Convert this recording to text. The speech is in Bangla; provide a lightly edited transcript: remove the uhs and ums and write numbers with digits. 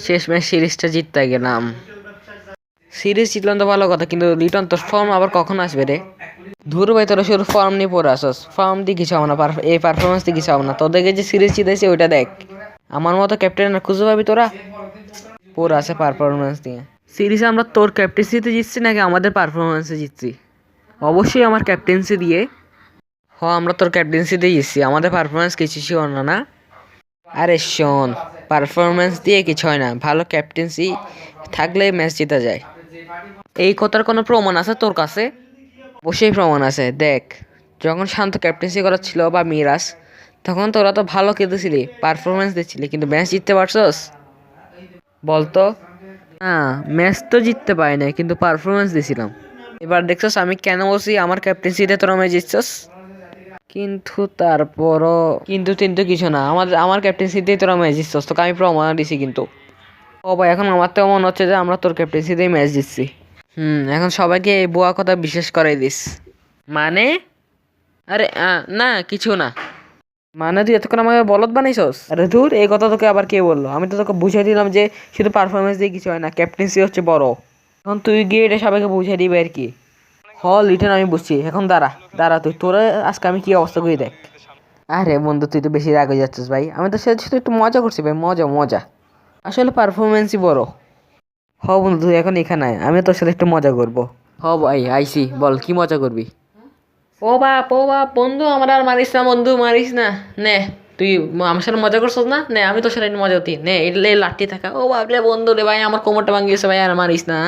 শেষ ম্যাচ সিরিজটা জিততে গেলাম। সিরিজ জিতলাম তো ভালো কথা, কিন্তু রিটার্ন তোর ফর্ম আবার কখন আসবে রে? ধুর ভাই, তোরা শুধু ফর্ম নিয়ে পড়ে আসস, ফর্ম দিয়ে কিছু হবে না, এই পারফরমেন্স দিয়ে কিছু হবে না। তোদেরকে যে সিরিজ জিতেছে ওইটা দেখ। আমার মতো ক্যাপ্টেন আর খুঁজে পাবি তোরা? পড়ে আছে পারফরমেন্স দিয়ে। সিরিজ আমরা তোর ক্যাপ্টেন্সিতে জিতছি নাকি আমাদের পারফরমেন্সে জিতছি? অবশ্যই আমার ক্যাপ্টেন্সি দিয়ে। আমরা তোর ক্যাপ্টেন্সিতেই জিতছি, আমাদের পারফরমেন্স কিছু ছিল না, না? আরে শোন, পারফরমেন্স দিয়ে কিছু হয় না, ভালো ক্যাপ্টেন্সি থাকলে ম্যাচ জিতা যায়। এই কথার কোনো প্রমাণ আছে তোর কাছে? অবশ্যই প্রমাণ আছে, দেখ। যখন শান্ত ক্যাপ্টেন্সি করাচ্ছিল বা মিরাজ, তখন তোরা তো ভালো খেলতেছিলি, পারফরমেন্স দিচ্ছিলি, কিন্তু ম্যাচ জিততে পারছস? বলতো। হ্যাঁ, ম্যাচ তো জিততে পারি নাই, কিন্তু পারফরমেন্স দিছিলাম। এবার দেখছস আমি কেন বলছি আমার ক্যাপ্টেন্সিতে তোরা ম্যাচ জিতছস? কিন্তু তারপরও কিন্তু কিছু না, আমার ক্যাপ্টেন্সিতেই তোরা ম্যাচ জিতছস, তোকে আমি প্রমাণ দিছি কিন্তু। ও ভাই, এখন আমার তো মনে হচ্ছে যে আমরা তোর ক্যাপ্টেন্সিতেই ম্যাচ জিতছি। এখন সবাইকে এই বুয়া কথা বিশ্বাস করাই দিস। মানে? আরে না, কিছু না। মানে তুই এতক্ষণ আমাকে বলদ বানাইছস? আরে ধুর, এই কথা তোকে আবার কে বললো? আমি তো তোকে বুঝাই দিলাম যে শুধু পারফরমেন্স দিয়ে কিছু হয় না, ক্যাপ্টেন্সি হচ্ছে বড়। এখন তুই গিয়ে এটা সবাইকে বুঝাই দিবি আর কি। লিটন আমি বুঝছি, এখন দাঁড়া দাঁড়া, তোরা আজকে আমি কি অবস্থা করি দেখ। আরে বন্ধু, তুই তো বেশি রাগ হয়ে যাচ্ছিস ভাই, আমি তো সাথে সাথে একটু মজা করছি ভাই, মজা মজা। আসলে পারফরমেন্সই বড়। বন্ধু, তুই এখন এখানে আয়, আমি তোর সাথে একটু মজা করবো। ভাই আইসি, বল কি মজা করবি? ও বাপ বন্ধু, আমার আর মারিস না বন্ধু, মারিস না। নে, তুই আমার সাথে মজা করছিস না, নে আমি তোর সাথে মজা করতি, নে এই লাঠি থাকা। ও বাপ রে বন্ধু রে ভাই, আমার কোমরটা ভাঙিয়েছে ভাই, আর মারিস না।